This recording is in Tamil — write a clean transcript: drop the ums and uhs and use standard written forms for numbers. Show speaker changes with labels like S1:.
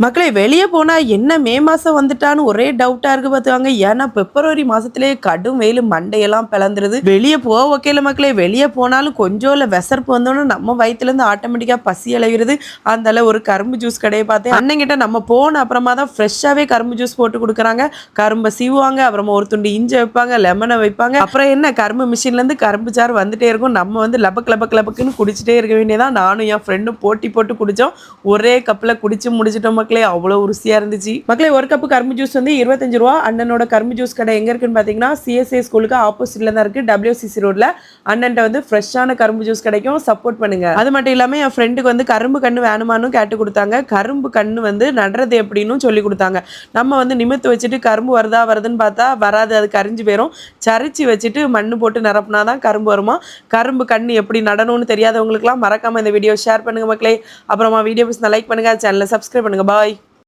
S1: மக்களே வெளிய போனா என்ன மே மாசம் வந்துட்டான்னு ஒரே டவுட்டா இருக்கு பாத்துவாங்க. ஏன்னா பிப்ரவரி மாசத்திலேயே கடும் வெயில் மண்டையெல்லாம் பிளந்துருது. வெளிய போக ஓகேல மக்களே, வெளிய போனாலும் கொஞ்சம் இல்ல விசர்ப்பு வந்தோன்னு நம்ம வயித்துல இருந்து ஆட்டோமேட்டிக்கா பசி இழகிறது. அதனால ஒரு கரும்பு ஜூஸ் கடையை பார்த்தேன். அண்ணங்கிட்ட நம்ம போன அப்புறமா தான் ஃப்ரெஷ்ஷாவே கரும்பு ஜூஸ் போட்டு கொடுக்குறாங்க. கரும்பை சீவுவாங்க, அப்புறமா ஒரு துண்டு இஞ்சி வைப்பாங்க, லெமனை வைப்பாங்க. அப்புறம் என்ன கரும்பு மிஷின்ல இருந்து கரும்பு சாறு வந்துட்டே இருக்கும். நம்ம வந்து லபக் லபக் லபக்குன்னு குடிச்சிட்டே இருக்க வேண்டியதான். நானும் என் ஃப்ரெண்டும் போட்டி போட்டு குடிச்சோம். ஒரே கப்ல குடிச்சு முடிச்சிட்டோம் மக்களே. அவ்வளோ ருசியா இருந்துச்சு மக்களே. ஒரு கப்பு கரும்பு ஜூஸ் வந்து 25 ரூபா. அண்ணனோட கரும்பு ஜூஸ் கடை எங்க இருக்குன்னு பாத்தீங்கன்னா சிஎஸ்ஐ ஸ்கூலுக்கு ஆப்போசிட்ல தான் இருக்கு, WCC ரோட்ல. அண்ணன்ட்ட வந்து ஃப்ரெஷ்ஷான கரும்பு ஜூஸ் கிடைக்கும், சப்போர்ட் பண்ணுங்க. அது மட்டும் இல்லாம என் ஃப்ரெண்டுக்கு வந்து கரும்பு கண்ணு வேணுமான்னு கேட்டு கொடுத்தாங்க. கரும்பு கண்ணு வந்து நடுறது எப்படின்னு சொல்லி கொடுத்தாங்க. நம்ம வந்து நிமித்து வச்சுட்டு கரும்பு வருதுன்னு பார்த்தா வராது, அது கரிஞ்சு போயிடும். சரிச்சு வச்சுட்டு மண்ணு போட்டு நிரப்புனாதான் கரும்பு வருமா. கரும்பு கண்ணு எப்படி நடணும்னு தெரியாதவங்களுக்குலாம் மறக்காம இந்த வீடியோ ஷேர் பண்ணுங்க மக்களே. அப்புறமா வீடியோ லைக் பண்ணுங்க, சேனலை சப்ஸ்கிரைப் பண்ணுங்க. பாய்.